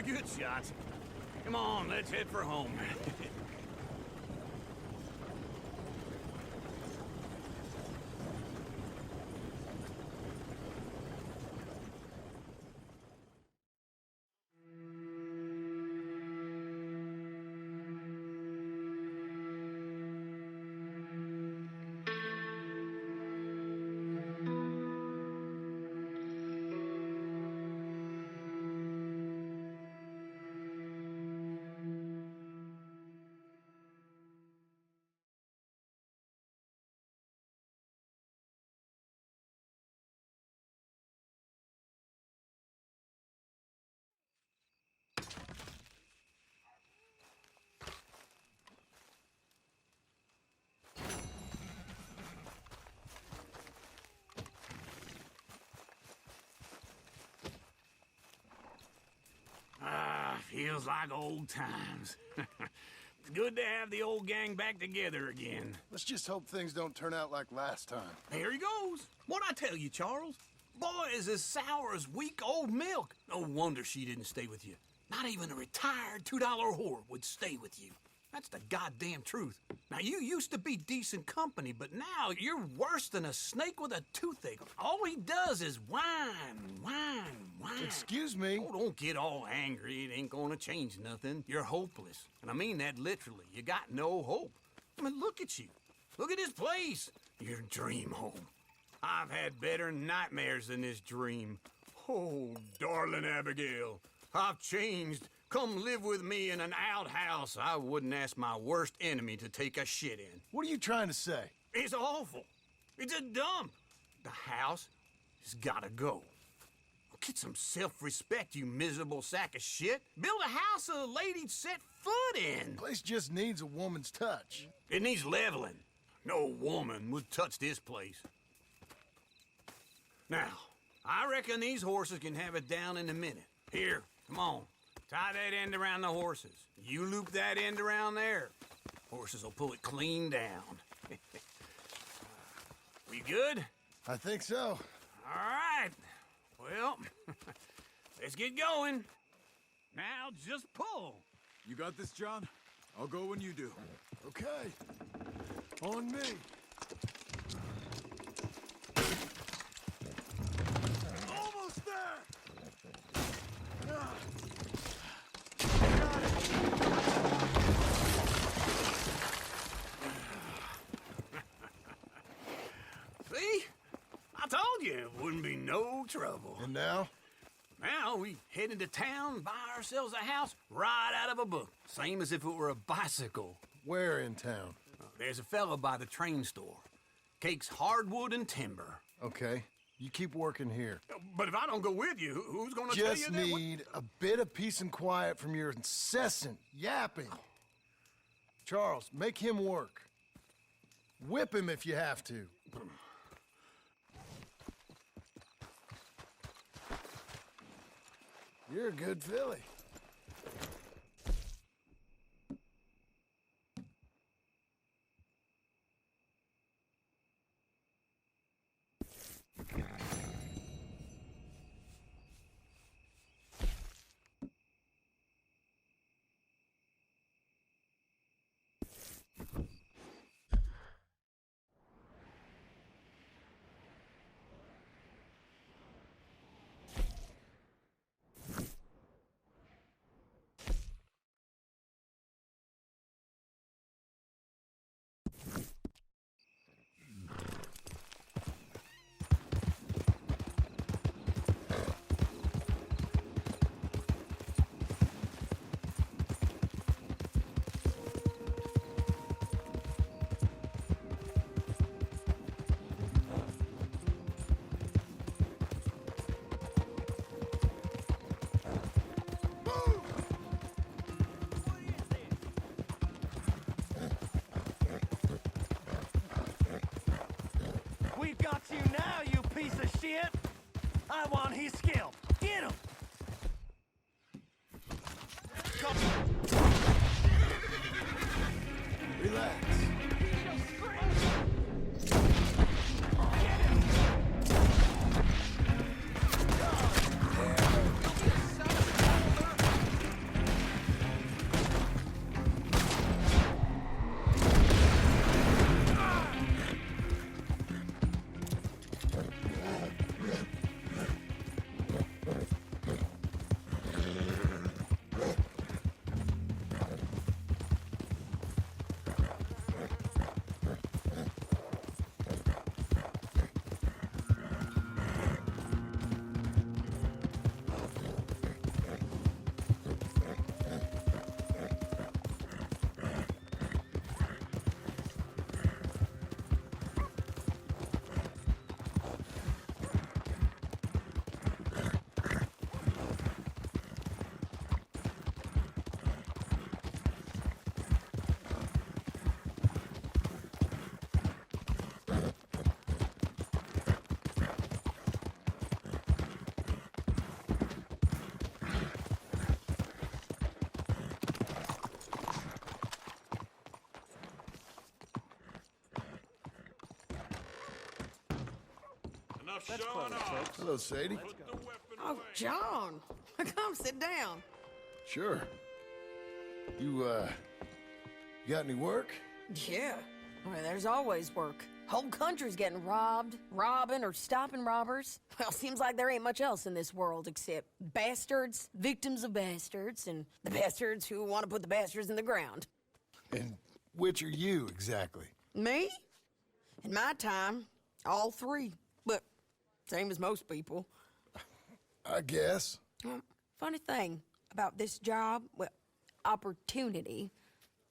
Good shots. Come on, let's head for home. Feels like old times. It's good to have the old gang back together again. Let's just hope things don't turn out like last time. Here he goes. What'd I tell you, Charles? Boy is as sour as week-old milk. No wonder she didn't stay with you. Not even a retired $2 whore would stay with you. That's the goddamn truth. Now, you used to be decent company, but now you're worse than a snake with a toothache. All he does is whine, whine, whine. Excuse me? Oh, don't get all angry. It ain't gonna change nothing. You're hopeless. And I mean that literally. You got no hope. I mean, look at you. Look at this place. Your dream home. I've had better nightmares than this dream. Oh, darling Abigail, I've changed. Come live with me in an outhouse I wouldn't ask my worst enemy to take a shit in. What are you trying to say? It's awful. It's a dump. The house has gotta go. Get some self-respect, you miserable sack of shit. Build a house a lady'd set foot in. The place just needs a woman's touch. It needs leveling. No woman would touch this place. Now, I reckon these horses can have it down in a minute. Here, come on. Tie that end around the horses. You loop that end around there. Horses will pull it clean down. We good? I think so. All right. Well, let's get going. Now just pull. You got this, John? I'll go when you do. Okay. On me. Almost there! See? I told you it wouldn't be no trouble. And now? Now we head into town, buy ourselves a house right out of a book. Same as if it were a bicycle. Where in town? There's a fella by the train store. Cakes hardwood and timber. Okay. You keep working here. But if I don't go with you, who's gonna tell you Just that? need a bit of peace and quiet from your incessant yapping. Charles, make him work. Whip him if you have to. You're a good filly. Got you now, you piece of shit! I want his scalp! Get him! Relax. That's close, folks. Hello, Sadie. Oh, John. Come sit down. Sure. You got any work? Yeah. Well, there's always work. Whole country's getting robbed, robbing, or stopping robbers. Well, seems like there ain't much else in this world except bastards, victims of bastards, and the bastards who want to put the bastards in the ground. And which are you, exactly? Me? In my time, all three. But same as most people. I guess. Funny thing about this job, well, opportunity,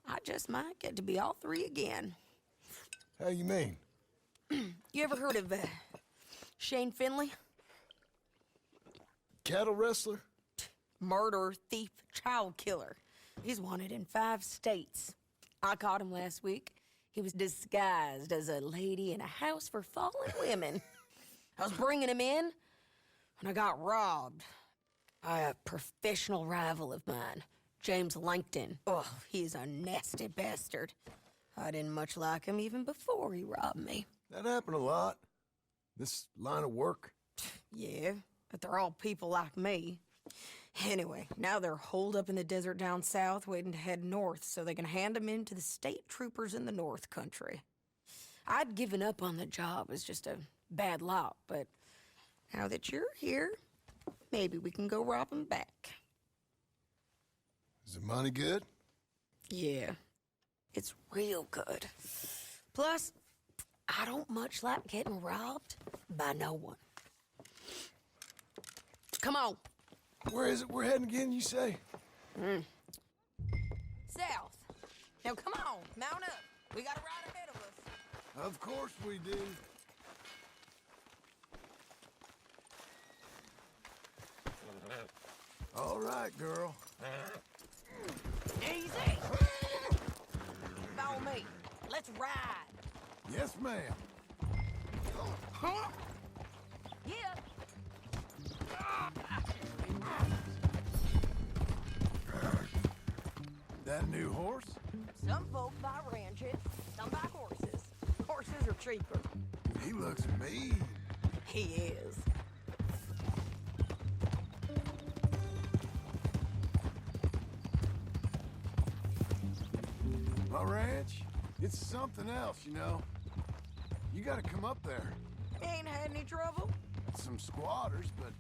I just might get to be all three again. How you mean? You ever heard of Shane Finley? Cattle wrestler? Murderer, thief, child killer. He's wanted in 5 states. I caught him last week. He was disguised as a lady in a house for fallen women. I was bringing him in when I got robbed by a professional rival of mine, James Langton. Oh, he's a nasty bastard. I didn't much like him even before he robbed me. That happened a lot. This line of work. Yeah, but they're all people like me. Anyway, now they're holed up in the desert down south waiting to head north so they can hand them in to the state troopers in the north country. I'd given up on the job as just a bad lot, but now that you're here, maybe we can go rob them back. Is the money good? Yeah, it's real good. Plus, I don't much like getting robbed by no one. Come on. Where is it we're heading again, you say? South. Now come on, mount up. We got a ride ahead of us. Of course we do. All right, girl. Easy. Follow me. Let's ride. Yes, ma'am. Huh? Yeah. That new horse? Some folk buy ranches, some buy horses. Horses are cheaper. He looks mean. He is. My ranch, it's something else, you know. You gotta come up there. Ain't had any trouble? Some squatters, but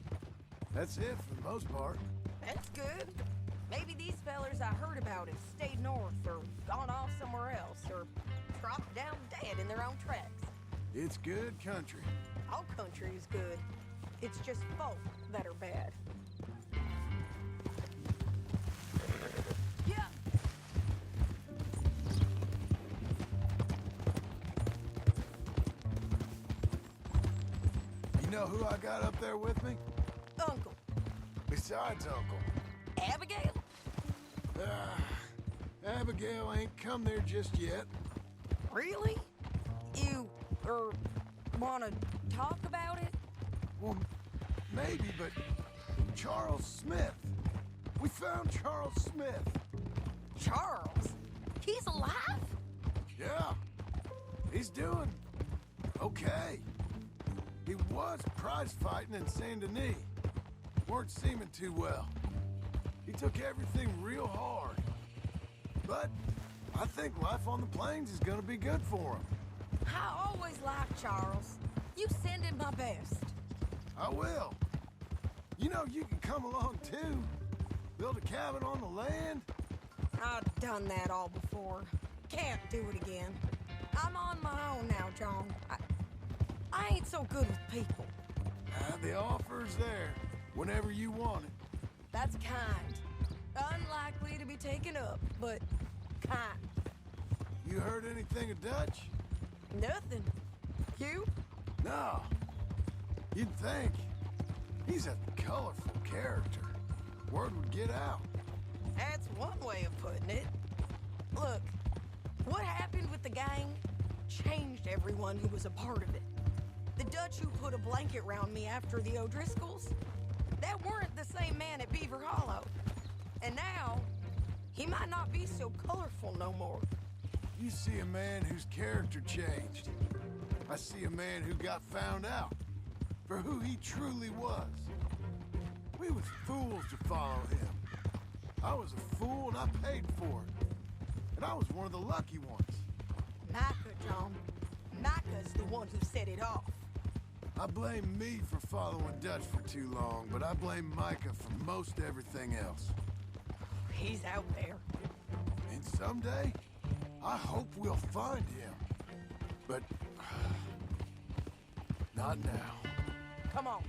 that's it for the most part. That's good. Maybe these fellers I heard about have stayed north or gone off somewhere else or dropped down dead in their own tracks. It's good country. All country is good. It's just folk that are bad. Yeah. You know who I got up there with me? Uncle. Besides Uncle. Abigail? Abigail ain't come there just yet. Really? You, wanna talk about it? Well, maybe, but Charles Smith. We found Charles Smith. Charles? He's alive? Yeah. He's doing okay. He was prize fighting in Saint Denis. Weren't seeming too well. He took everything real hard. But I think life on the plains is gonna be good for him. I always liked Charles. You send him my best. I will. You know, you can come along too. Build a cabin on the land. I've done that all before. Can't do it again. I'm on my own now, John. I ain't so good with people. The offer's there whenever you want it. That's kind. Unlikely to be taken up, but kind. You heard anything of Dutch? Nothing. You? No. You'd think. He's a colorful character. Word would get out. That's one way of putting it. Look, what happened with the gang changed everyone who was a part of it. The Dutch who put a blanket round me after the O'Driscolls, that weren't the same man at Beaver Hollow. And now, he might not be so colorful no more. You see a man whose character changed. I see a man who got found out. for who he truly was. We was fools to follow him. I was a fool and I paid for it. And I was one of the lucky ones. Micah, John. Micah's the one who set it off. I blame me for following Dutch for too long, but I blame Micah for most everything else. He's out there. And someday, I hope we'll find him. But... not now. Come on.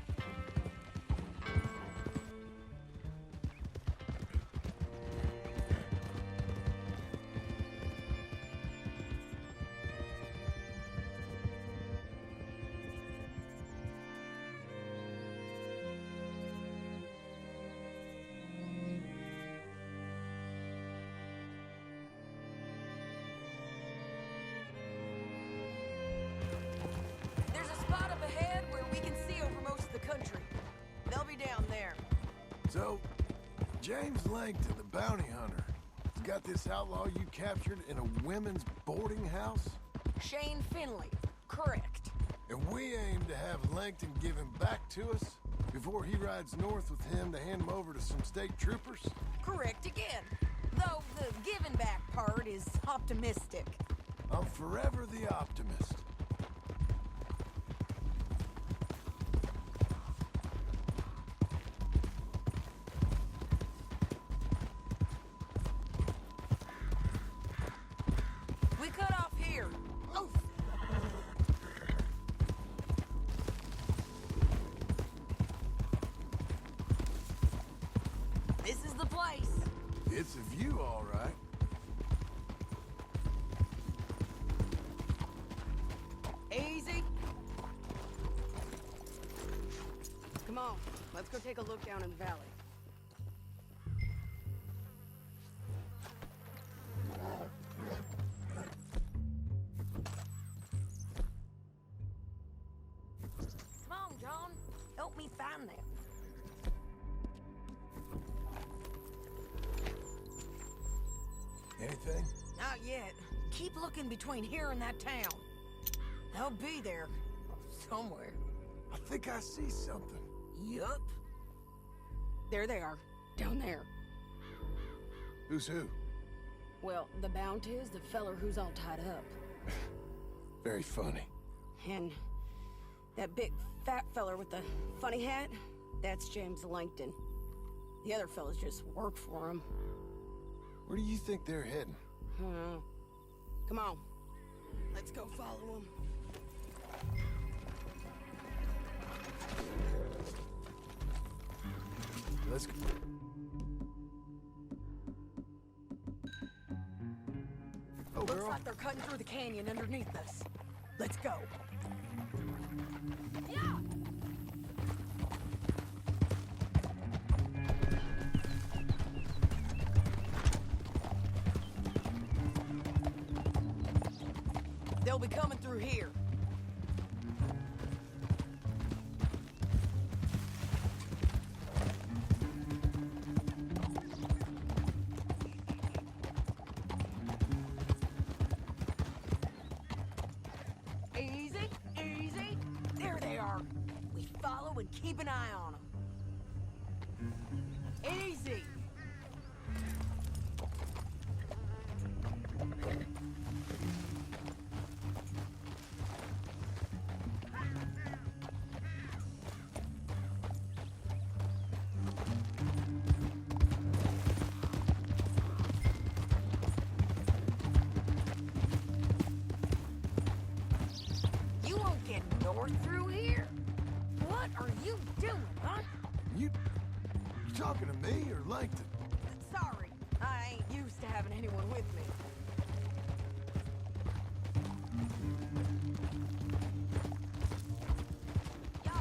There's a spot up ahead where we can see over most of the country. They'll be down there. So, James Langton, the bounty hunter, has got this outlaw you captured in a women's boarding house? Shane Finley. Correct. And we aim to have Langton give him back to us before he rides north with him to hand him over to some state troopers? Correct again. Though the giving back part is optimistic. I'm forever the optimist. We cut off here. Oof. This is the place. It's a view, all right. Easy. Come on, let's go take a look down in the valley. Come on, John. Help me find them. Anything? Not yet. Keep looking between here and that town. They'll be there. Somewhere. I think I see something. Yup. There they are. Down there. Who's who? Well, the Bounty is the feller who's all tied up. Very funny. And that big fat feller with the funny hat, that's James Langton. The other fellas just work for him. Where do you think they're heading? Come on. Let's go follow him. Let's go. Oh, Looks girl. like they're cutting through the canyon underneath us. Let's go. Yeah! They'll be coming through here. Easy, easy. There they are. We follow and keep an eye on them. Easy. You won't get north through here. What are you doing, huh? You talking to me or Langton? Sorry, I ain't used to having anyone with me. Yeah.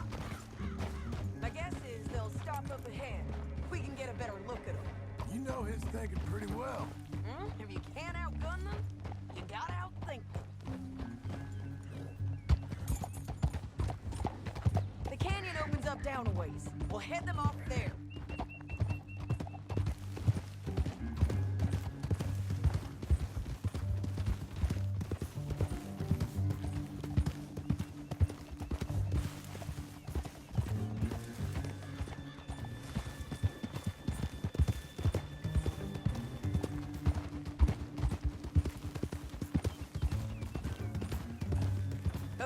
My guess is they'll stop up ahead. We can get a better look at them. You know his thinking pretty well. If you can't outgun them, you gotta outthink them. The canyon opens up down a ways. We'll head them off there.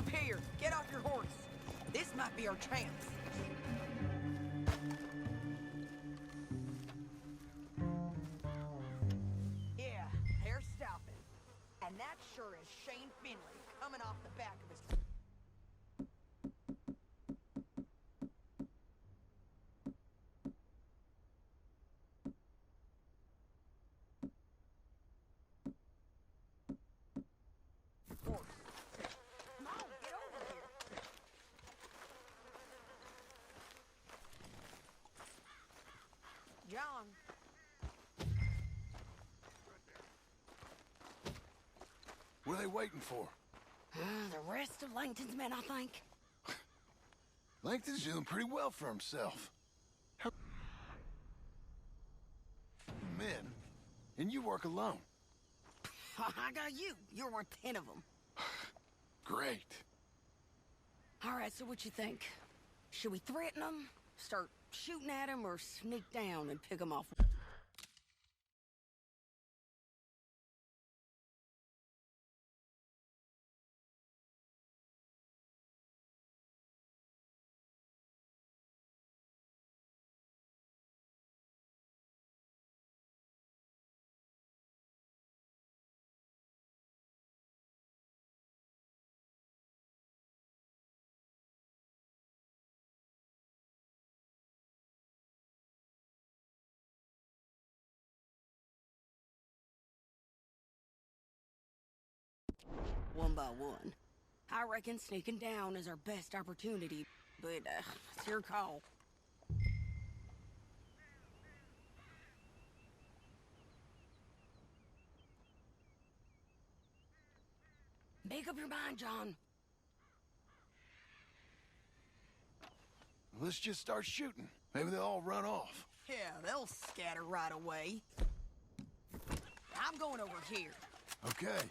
Up here, get off your horse. This might be our chance. Yeah, they're stopping. And that sure is Shane Finley coming off the back of his... horse. Come on, get over here. John. What are they waiting for? The rest of Langton's men, I think. Langton's doing pretty well for himself. Men, and you work alone. I got you. You're worth 10 of them. Great. All right, so what you think? Should we threaten them, start shooting at them, or sneak down and pick them off? One by one. I reckon sneaking down is our best opportunity, but it's your call. Make up your mind, John. Let's just start shooting. Maybe they'll all run off. Yeah, they'll scatter right away. I'm going over here. Okay.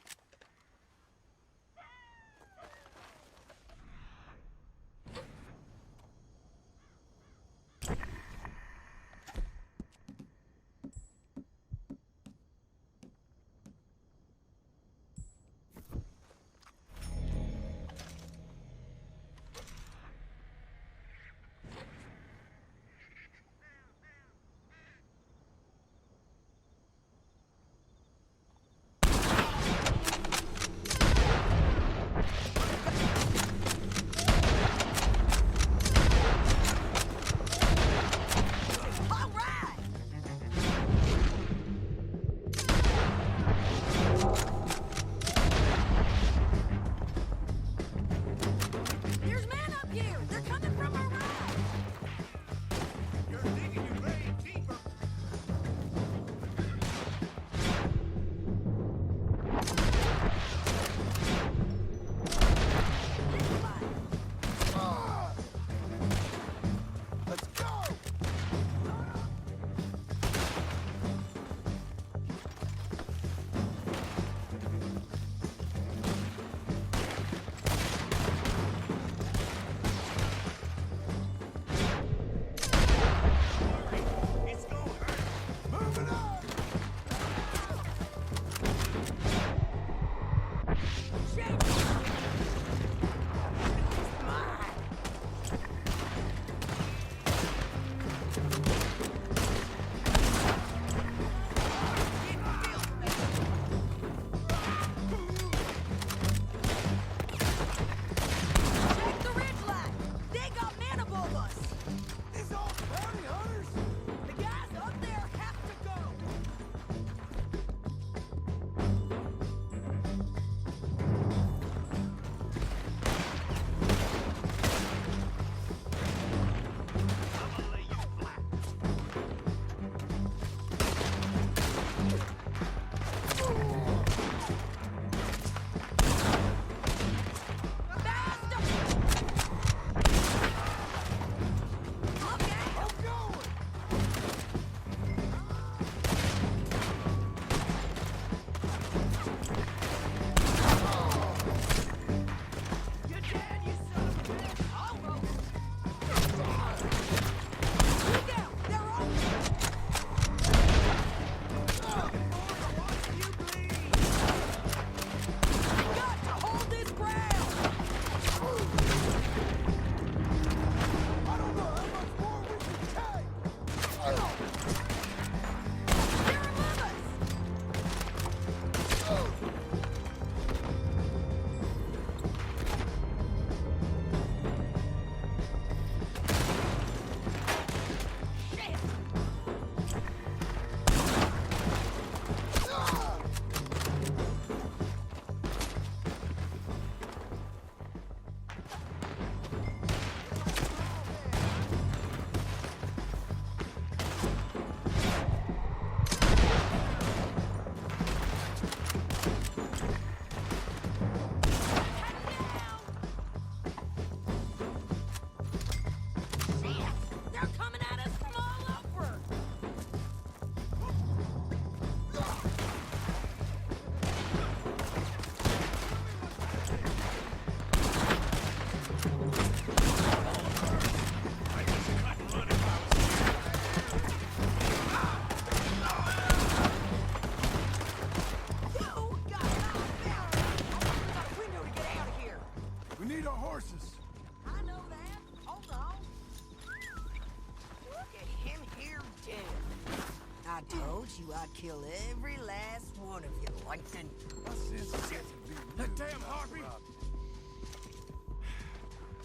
you, I'd kill every last one of you, Langton. My sense of sense of being That new damn harpy! Robbie.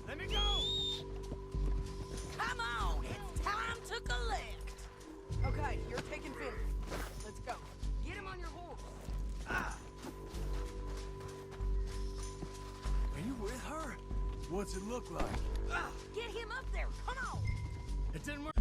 Let me go! Come on, it's time to collect. Okay, you're taking Finley. Let's go. Get him on your horse. Are you with her? What's it look like? Get him up there. Come on. It didn't work.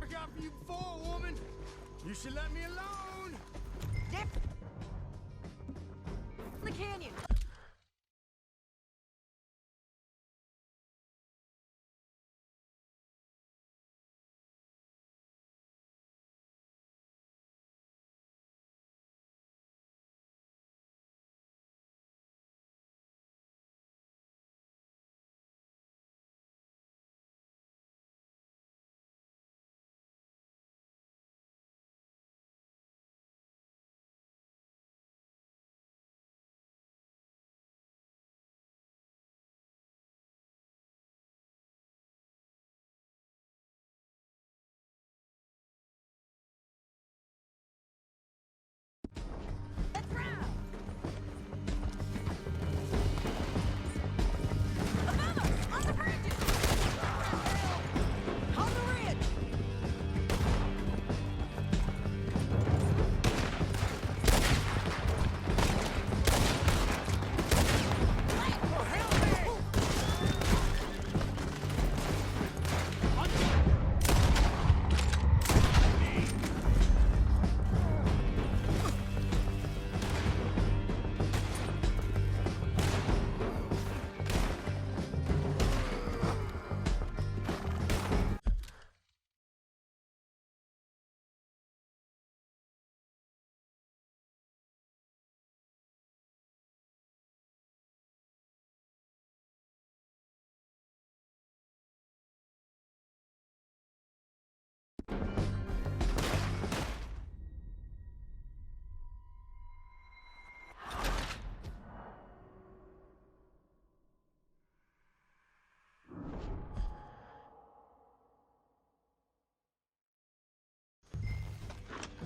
I got for you before, woman. You should let me alone. Dip. The canyon. Let's ride. Above us, on the bridges. On the ridge. Oh, help me!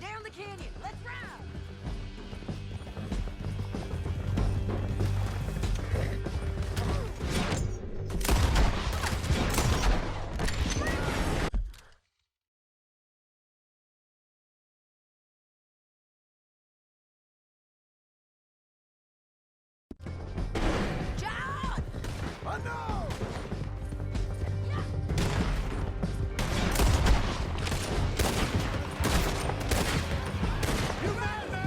Down the canyon. Let's ride. John! I know! You mad, man?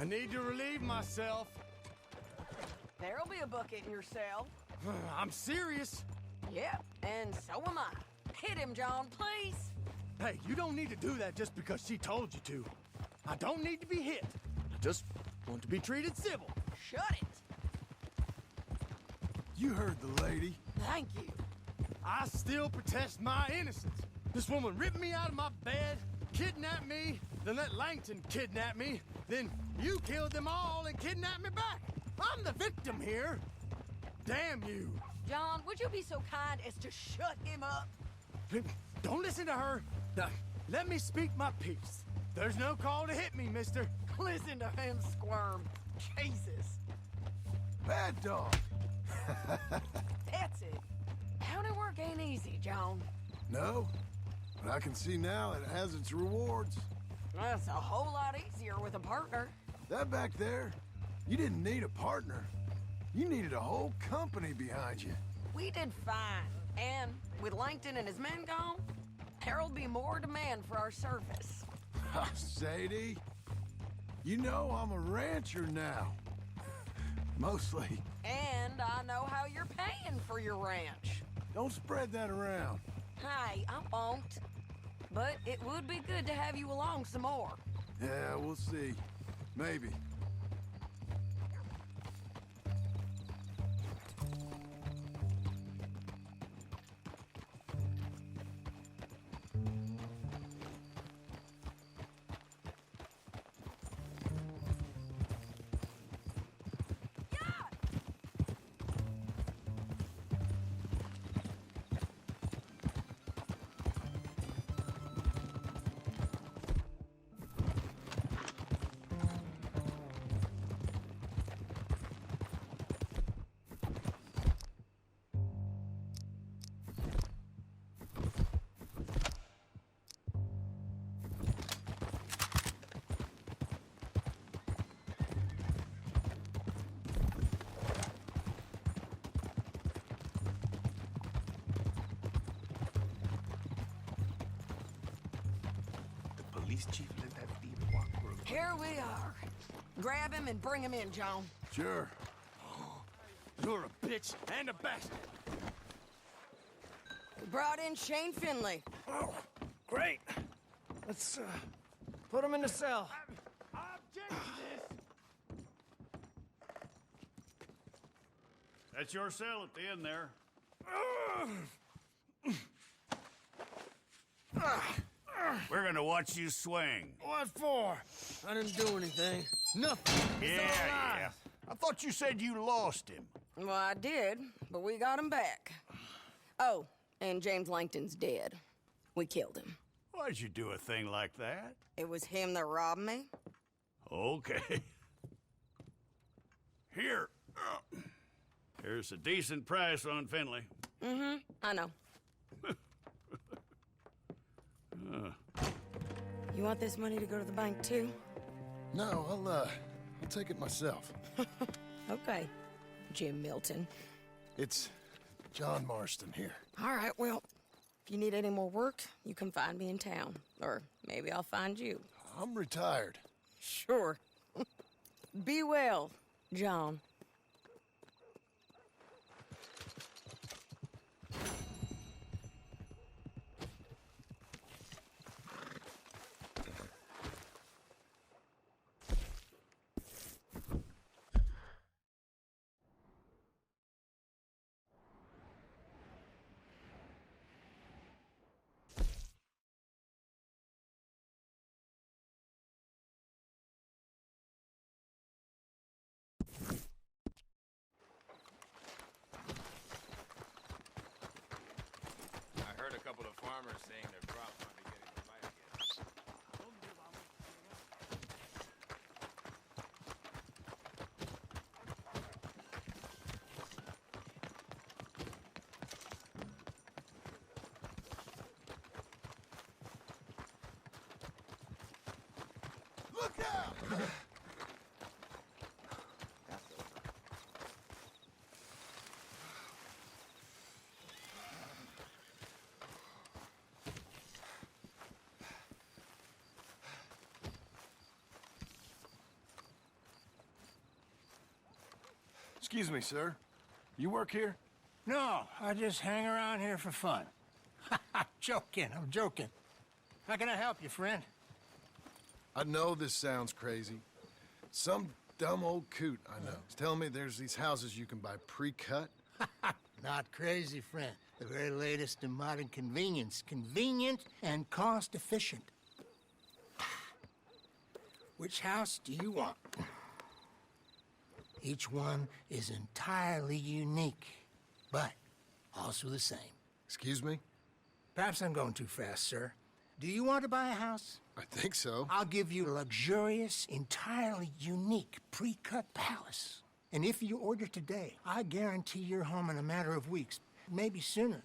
I need to relieve myself. There'll be a bucket in your cell. I'm serious. Yep, and so am I. Hit him, John, please. Hey, you don't need to do that just because she told you to. I don't need to be hit. I just want to be treated civil. Shut it. You heard the lady. Thank you. I still protest my innocence. This woman ripped me out of my bed, kidnapped me, then let Langton kidnap me, then you killed them all and kidnapped me back. I'm the victim here. Damn you. John, would you be so kind as to shut him up? Don't listen to her. Now, let me speak my piece. There's no call to hit me, mister. Listen to him squirm. Jesus. Bad dog. That's it. County work ain't easy, John. No, but I can see now it has its rewards. That's a whole lot easier with a partner. That back there, you didn't need a partner. You needed a whole company behind you. We did fine. And with Langton and his men gone, there'll be more demand for our service. Sadie, you know I'm a rancher now. Mostly. And I know how you're paying for your ranch. Don't spread that around. Hey, I won't. But it would be good to have you along some more. Yeah, we'll see. Maybe. Police chief let that thief walk through. Here we are. Grab him and bring him in, John. Sure. You're a bitch and a bastard. We brought in Shane Finley. Oh, great. Let's put him in the cell. I object to this. That's your cell at the end there. We're gonna watch you swing. What for? I didn't do anything. Nothing. It's all lies. I thought you said you lost him. Well, I did, but we got him back. Oh, and James Langton's dead. We killed him. Why'd you do a thing like that? It was him that robbed me. Okay. Here. Here's a decent price on Finley. Mm-hmm, I know. You want this money to go to the bank, too? No, I'll take it myself. Okay, Jim Milton. It's John Marston here. All right, well, if you need any more work, you can find me in town. Or maybe I'll find you. I'm retired. Sure. Be well, John. I heard a couple of farmers saying their crops might be getting to bite again. Look out! Excuse me, sir. You work here? No, I just hang around here for fun. I'm joking. How can I help you, friend? I know this sounds crazy. Some dumb old coot I know is telling me there's these houses you can buy pre-cut. Not crazy, friend. The very latest in modern convenience. Convenient and cost-efficient. Which house do you want? Each one is entirely unique, but also the same. Excuse me? Perhaps I'm going too fast, sir. Do you want to buy a house? I think so. I'll give you a luxurious, entirely unique pre-cut palace. And if you order today, I guarantee you're home in a matter of weeks, maybe sooner.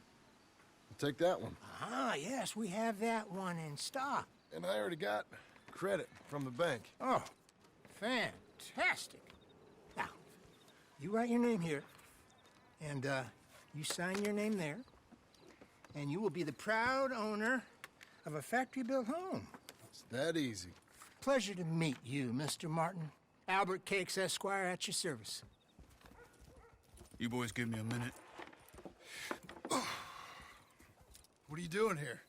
I'll take that one. Ah, yes, we have that one in stock. And I already got credit from the bank. Oh, fantastic. Now, you write your name here, and you sign your name there, and you will be the proud owner of a factory-built home. It's that easy. Pleasure to meet you, Mr. Martin. Albert Cakes, Esquire, at your service. You boys give me a minute. What are you doing here?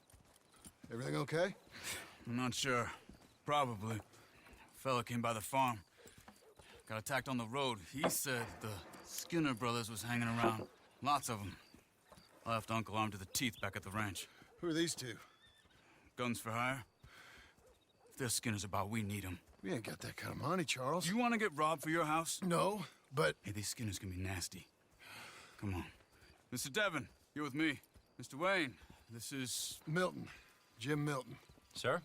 Everything okay? I'm not sure. Probably. Fella came by the farm. Got attacked on the road. He said the Skinner brothers was hanging around. Lots of them. I left Uncle armed to the teeth back at the ranch. Who are these two? Guns for hire. If they're Skinner's about, we need them. We ain't got that kind of money, Charles. Do you want to get robbed for your house? No, but... Hey, these Skinners can be nasty. Come on. Mr. Devon, you're with me. Mr. Wayne, this is... Milton. Jim Milton. Sir,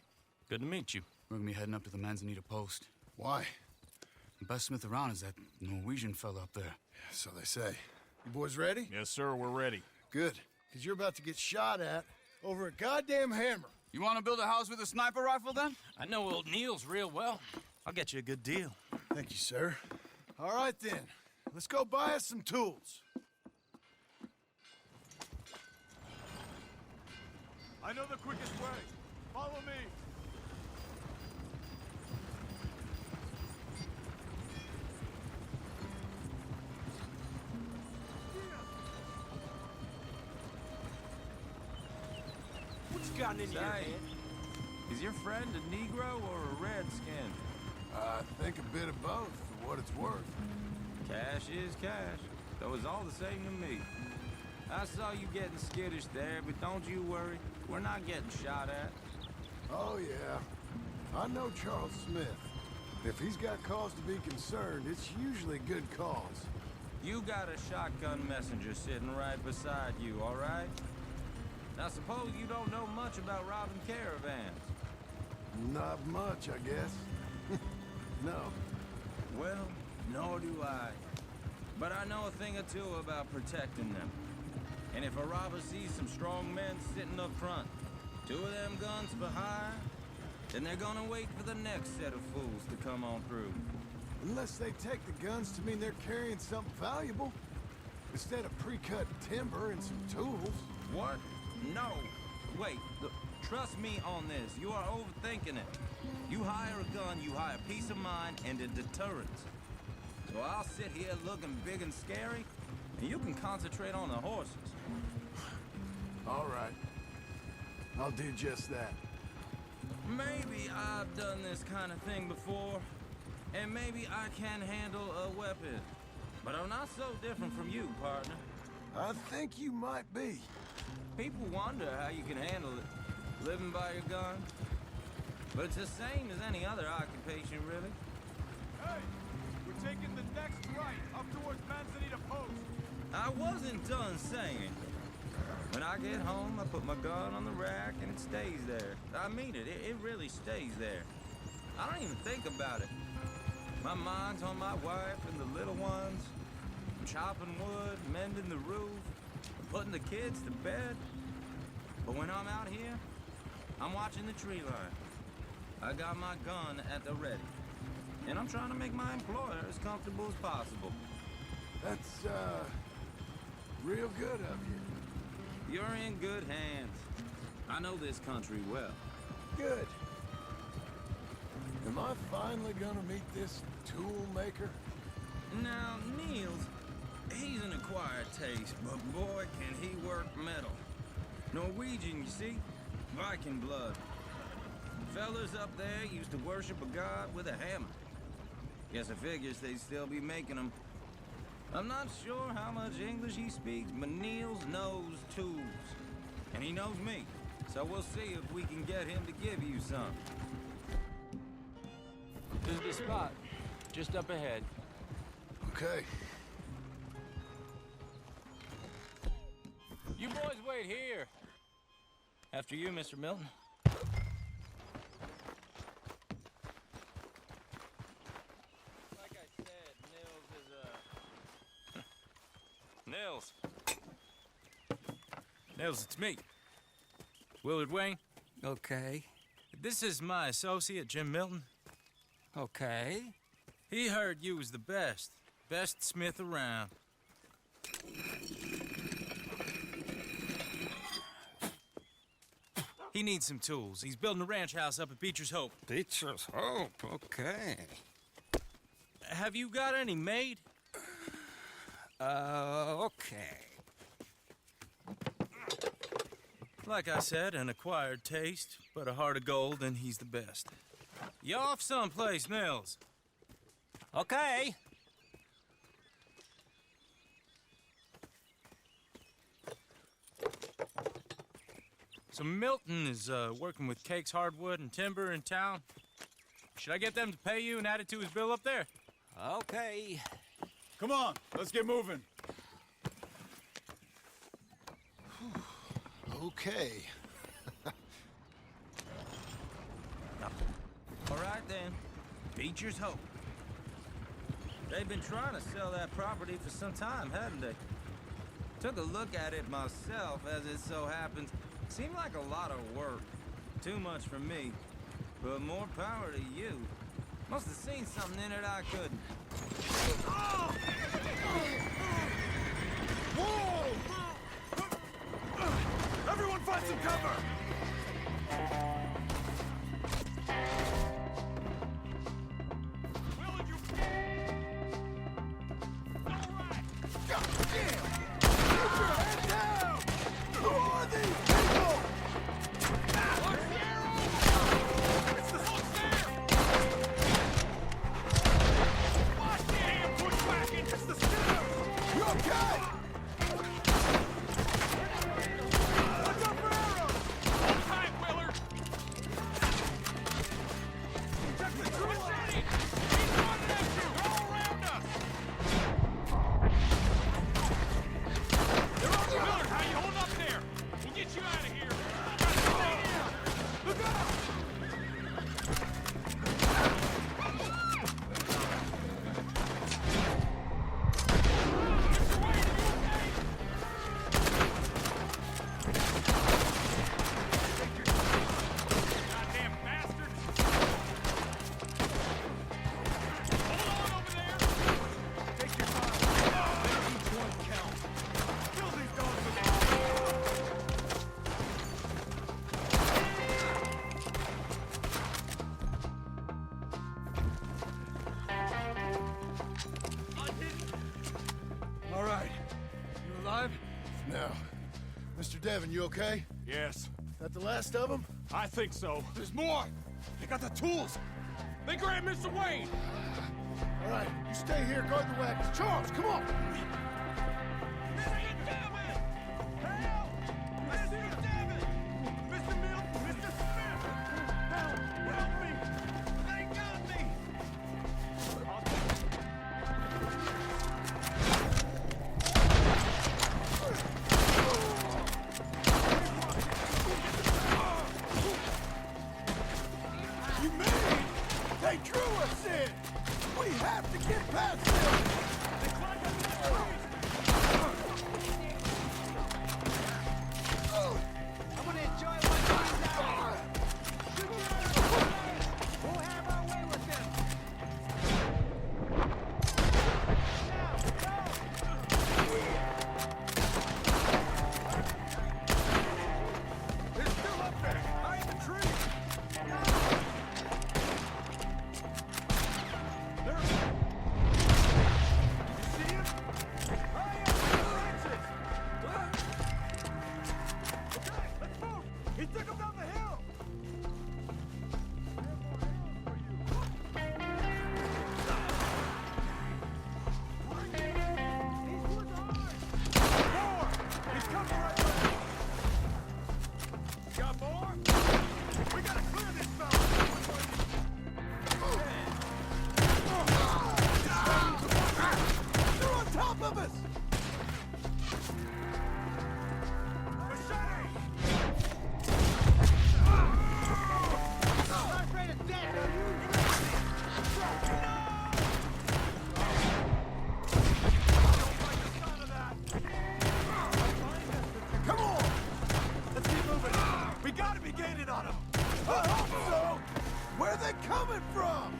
good to meet you. We're gonna be heading up to the Manzanita Post. Why? The best smith around is that Norwegian fella up there. So they say. You boys ready? Yes, sir, we're ready. Good. Because you're about to get shot at over a goddamn hammer. You want to build a house with a sniper rifle, then? I know old Neil's real well. I'll get you a good deal. Thank you, sir. All right, then. Let's go buy us some tools. I know the quickest way. Follow me. What's gotten into your head? Is your friend a Negro or a Redskin? I think a bit of both, for what it's worth. Cash is cash, though it's all the same to me. I saw you getting skittish there, but don't you worry. We're not getting shot at. Oh, yeah. I know Charles Smith. If he's got cause to be concerned, it's usually good cause. You got a shotgun messenger sitting right beside you, all right? Now, suppose you don't know much about robbing caravans. Not much, I guess. No. Well, nor do I. But I know a thing or two about protecting them. And if a robber sees some strong men sitting up front, 2 of them guns for hire, then they're gonna wait for the next set of fools to come on through. Unless they take the guns to mean they're carrying something valuable. Instead of pre-cut timber and some tools. What? No. Wait, look, trust me on this. You are overthinking it. You hire a gun, you hire peace of mind and a deterrent. So I'll sit here looking big and scary, and you can concentrate on the horses. All right. I'll do just that. Maybe I've done this kind of thing before, and maybe I can handle a weapon. But I'm not so different from you, partner. I think you might be. People wonder how you can handle it, living by your gun. But it's the same as any other occupation, really. Hey, we're taking the next right up towards Manzanita Post. I wasn't done saying. When I get home, I put my gun on the rack and it stays there. I mean it, it really stays there. I don't even think about it. My mind's on my wife and the little ones. I'm chopping wood, mending the roof, putting the kids to bed. But when I'm out here, I'm watching the tree line. I got my gun at the ready. And I'm trying to make my employer as comfortable as possible. That's, real good of you. You're in good hands. I know this country well. Good. Am I finally gonna meet this tool maker? Now, Niels, He's an acquired taste, but boy, can he work metal. Norwegian, you see? Viking blood. Fellas up there used to worship a god with a hammer. Guess I figures they'd still be making them. I'm not sure how much English he speaks, but Niels knows tools. And he knows me. So we'll see if we can get him to give you some. This is the spot. Just up ahead. Okay. You boys wait here. After you, Mr. Milton. Like I said, Nils is, Nils, it's me. Willard Wayne. Okay. This is my associate, Jim Milton. Okay. He heard you was the best. Best smith around. He needs some tools. He's building a ranch house up at Beecher's Hope. Beecher's Hope, okay. Have you got any made? Okay. Like I said, an acquired taste, but a heart of gold, and he's the best. You off someplace, Nils? Okay. So Milton is working with Cakes Hardwood and Timber in town. Should I get them to pay you and add it to his bill up there? Okay. Come on, let's get moving. Okay. All right then, Beecher's Hope. They've been trying to sell that property for some time, haven't they? Took a look at it myself, as it so happens. Seemed like a lot of work. Too much for me. But more power to you. Must have seen something in it I couldn't. Whoa! Everyone find some cover! God damn! Keep your head down! Who are these people? Watch the arrow! It's the hook there! Watch the damn pushback! It's the Skinner! You okay? Watch out for arrows! Hold tight, Willard! Check the true line! He's running at you! They're all around us! Willard, how you holding up there? We'll get you out of here. Stay down. Look out! Mr. Wayne, are you okay? Goddamn bastards! Hold on over there! Take your time. Make each one count. Kill these dogs with it. All right. You alive? Now, Mr. Devon, you okay? Yes, That the last of them? I think so. There's more. They got the tools. They grabbed Mr. Wayne! All right, you stay here, guard the wagons. Charles, come on! You mean they drew us in? We have to get past them! I'm gonna enjoy what he's out. We'll have our way with them. They're still up there, behind the tree! You see him? Come on! Let's keep moving. We gotta be gaining on them. I hope so. Where are they coming from?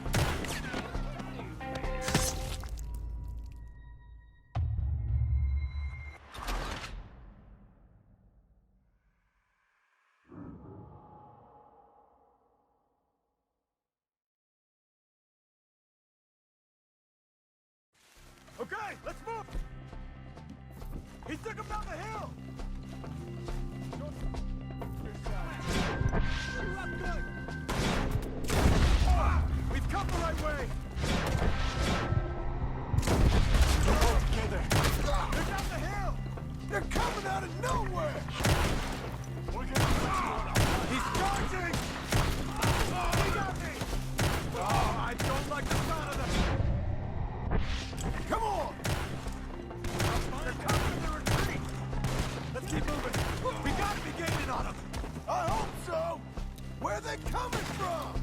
Okay, let's move! He took him down the hill! Shoot up good! We've come the right way! They're down the hill! They're coming out of nowhere! He's charging! He got me! Oh, I don't like the sound of them! Come on! They're coming to the retreat! Let's keep moving! We gotta be gaining on them! I hope so! Where are they coming from?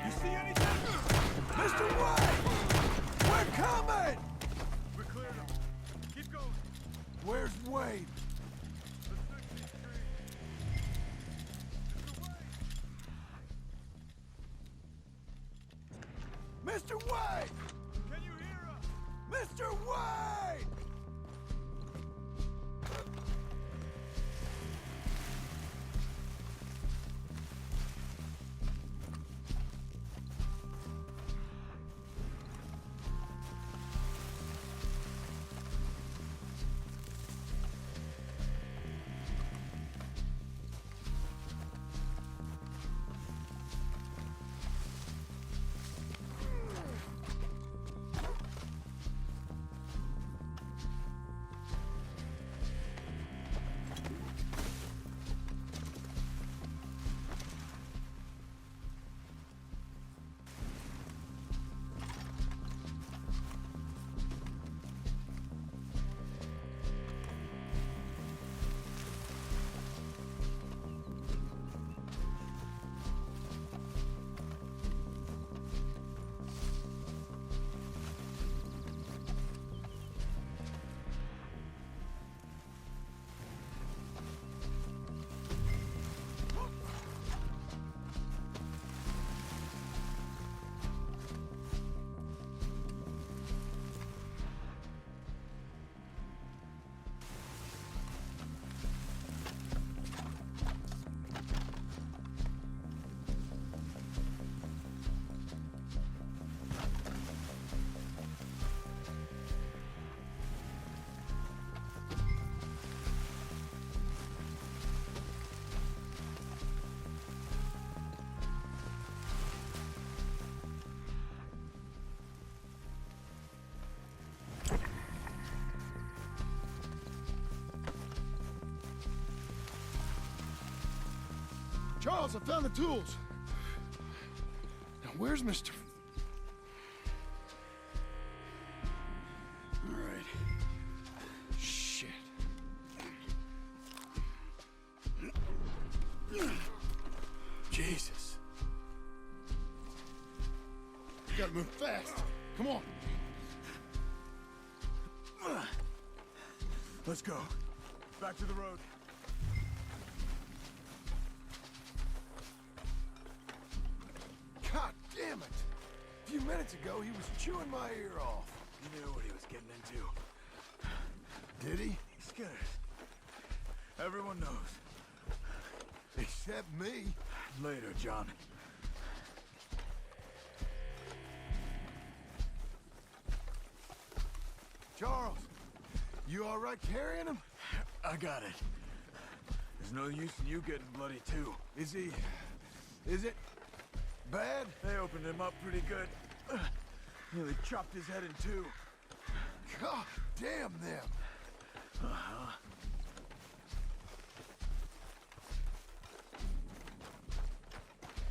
You see anything? Mr. Wade! We're coming! We're cleared them. Keep going. Where's Wade? Mr. Wade! Can you hear us? Mr. Wade! Charles, I found the tools. Now, where's Mr. All right. Shit. Jesus. You gotta move fast. Come on. Let's go. Back to the road. God damn it! A few minutes ago, he was chewing my ear off. He knew what he was getting into. Did he? Skinners. Everyone knows. Except me. Later, John. Charles, you all right carrying him? I got it. There's no use in you getting bloody, too. Is he... is it... bad? They opened him up pretty good. Nearly chopped his head in two. God damn them. Uh-huh.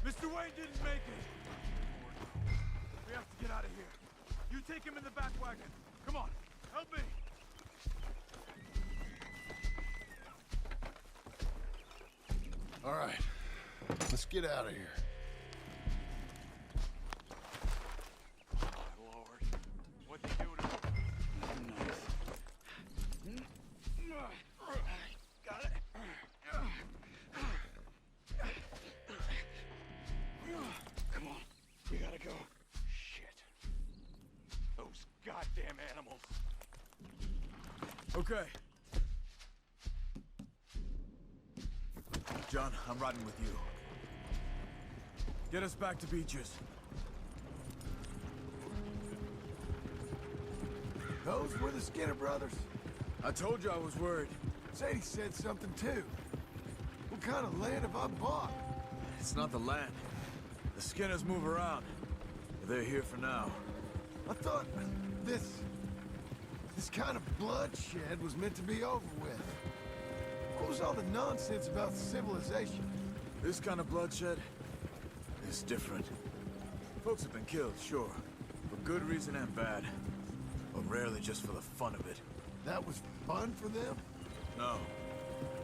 Mr. Wayne didn't make it. We have to get out of here. You take him in the back wagon. Come on, help me. All right, let's get out of here. Lord, what'd they do to him? Got it. Come on, you gotta go. Shit. Those goddamn animals. Okay. John, I'm riding with you. Get us back to Beaches. Those were the Skinner brothers. I told you I was worried. Sadie said something too. What kind of land have I bought? It's not the land. The Skinners move around. But they're here for now. I thought this kind of bloodshed was meant to be over with. What was all the nonsense about civilization? This kind of bloodshed is different. Folks have been killed, sure. For good reason and bad. But rarely just for the fun of it. That was fun for them? No.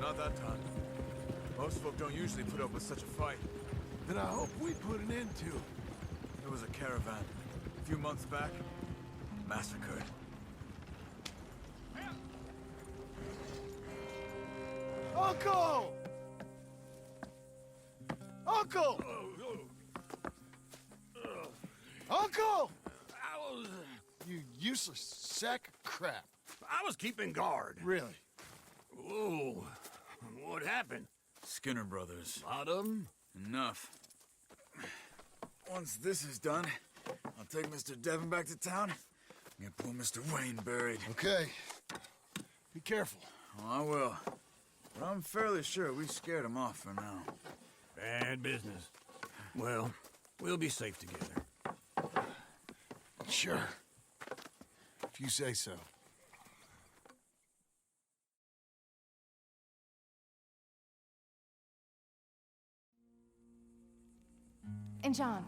Not that time. Most folk don't usually put up with such a fight. Then I hope we put an end to it. There was a caravan. A few months back. Massacred. Uncle! Uncle! Uncle! You useless sack of crap. I was keeping guard. Really? Whoa. What happened? Skinner brothers. A lot of them? Enough. Once this is done, I'll take Mr. Devon back to town and get poor Mr. Wayne buried. Okay. Be careful. Oh, I will. But I'm fairly sure we scared him off for now. Bad business. Well, we'll be safe together. Sure. If you say so. And John,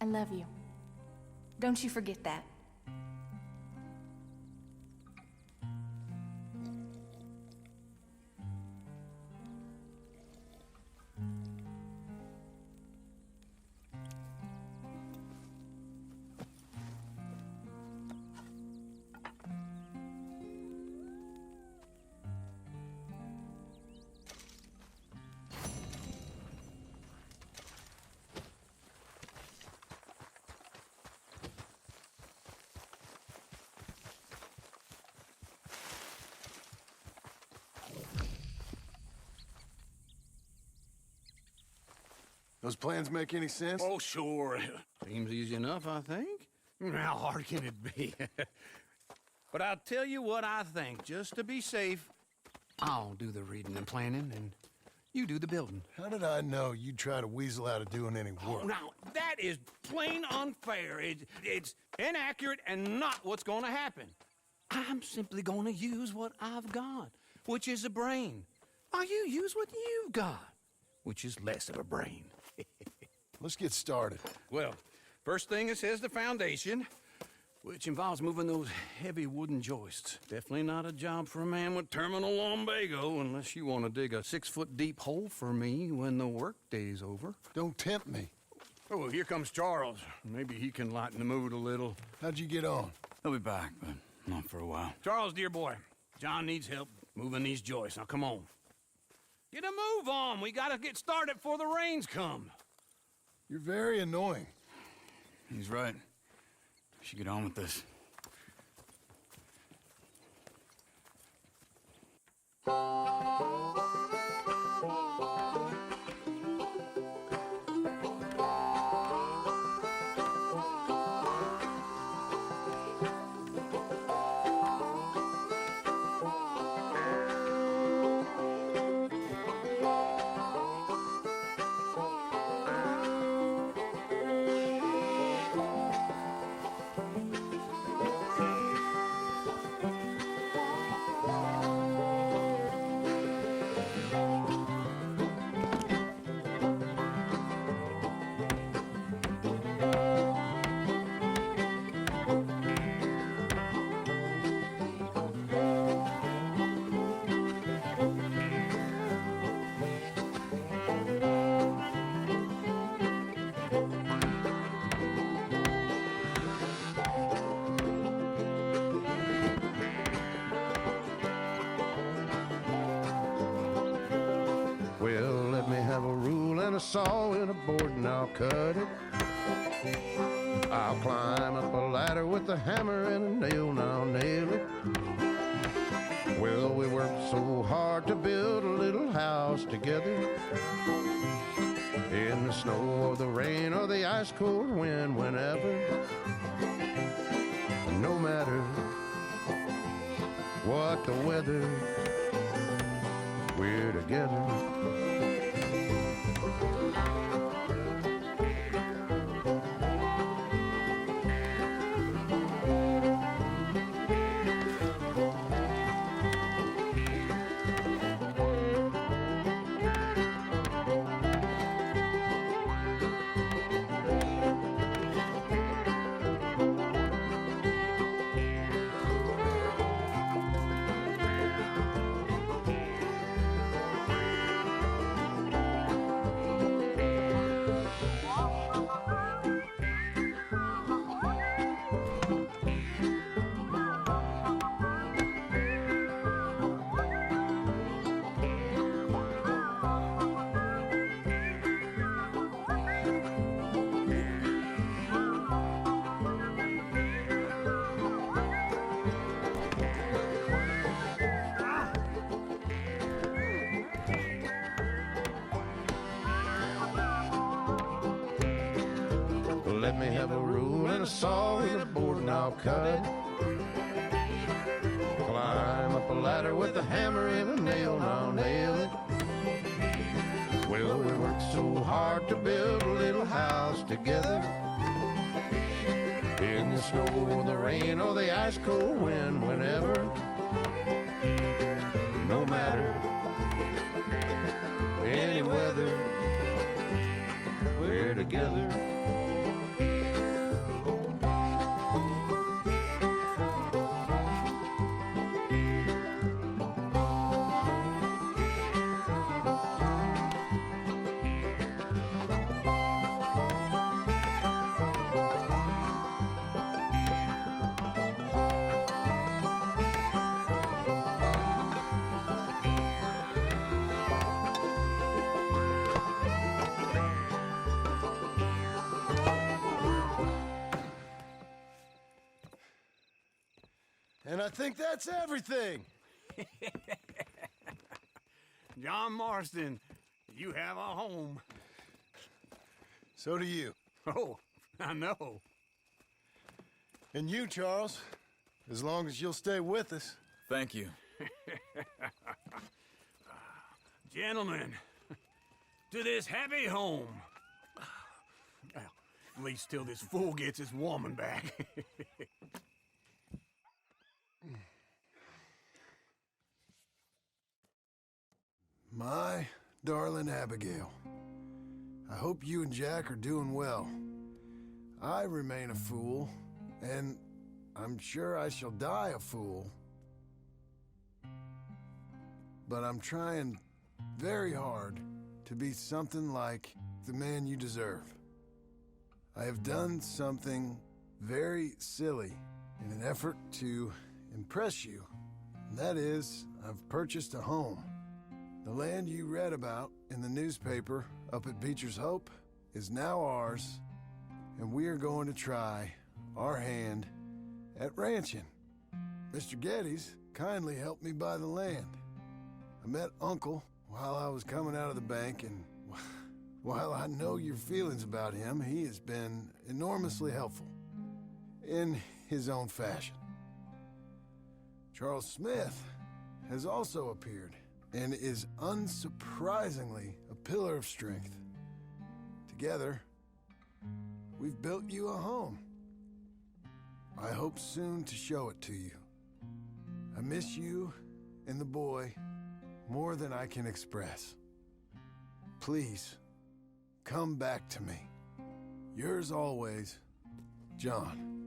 I love you. Don't you forget that. Those plans make any sense? Oh, sure. Seems easy enough, I think. How hard can it be? But I'll tell you what I think. Just to be safe, I'll do the reading and planning, and you do the building. How did I know you'd try to weasel out of doing any work? Now, that is plain unfair. It's inaccurate and not what's going to happen. I'm simply going to use what I've got, which is a brain. While you use what you've got, which is less of a brain. Let's get started. Well, first thing it says the foundation, which involves moving those heavy wooden joists. Definitely not a job for a man with terminal lumbago, unless you want to dig a 6-foot deep hole for me when the workday's over. Don't tempt me. Oh, here comes Charles. Maybe he can lighten the mood a little. How'd you get on? He'll be back, but not for a while. Charles, dear boy, John needs help moving these joists. Now, come on. Get a move on. We gotta get started before the rains come. You're very annoying. He's right. We should get on with this. a saw and a board and I'll cut it. I'll climb up a ladder with a hammer and a nail and I'll nail it. Well, we worked so hard to build a little house together. In the snow or the rain or the ice cold wind, whenever. No matter what the weather, we're together. Let me have a rule and a saw and a board and I'll cut. Climb up a ladder with a hammer and a nail and I'll nail it. Well, we worked so hard to build a little house together. In the snow or the rain or the ice cold wind, whenever. No matter any weather, we're together. And I think that's everything. John Marston, you have a home. So do you. Oh, I know. And you, Charles, as long as you'll stay with us. Thank you. Gentlemen, to this happy home. Well, at least till this fool gets his woman back. My darling Abigail, I hope you and Jack are doing well. I remain a fool, and I'm sure I shall die a fool. But I'm trying very hard to be something like the man you deserve. I have done something very silly in an effort to impress you. And that is, I've purchased a home. The land you read about in the newspaper up at Beecher's Hope is now ours, and we are going to try our hand at ranching. Mr. Geddes kindly helped me buy the land. I met Uncle while I was coming out of the bank, and while I know your feelings about him, he has been enormously helpful in his own fashion. Charles Smith has also appeared and is unsurprisingly a pillar of strength. Together, we've built you a home. I hope soon to show it to you. I miss you and the boy more than I can express. Please, come back to me. Yours always, John.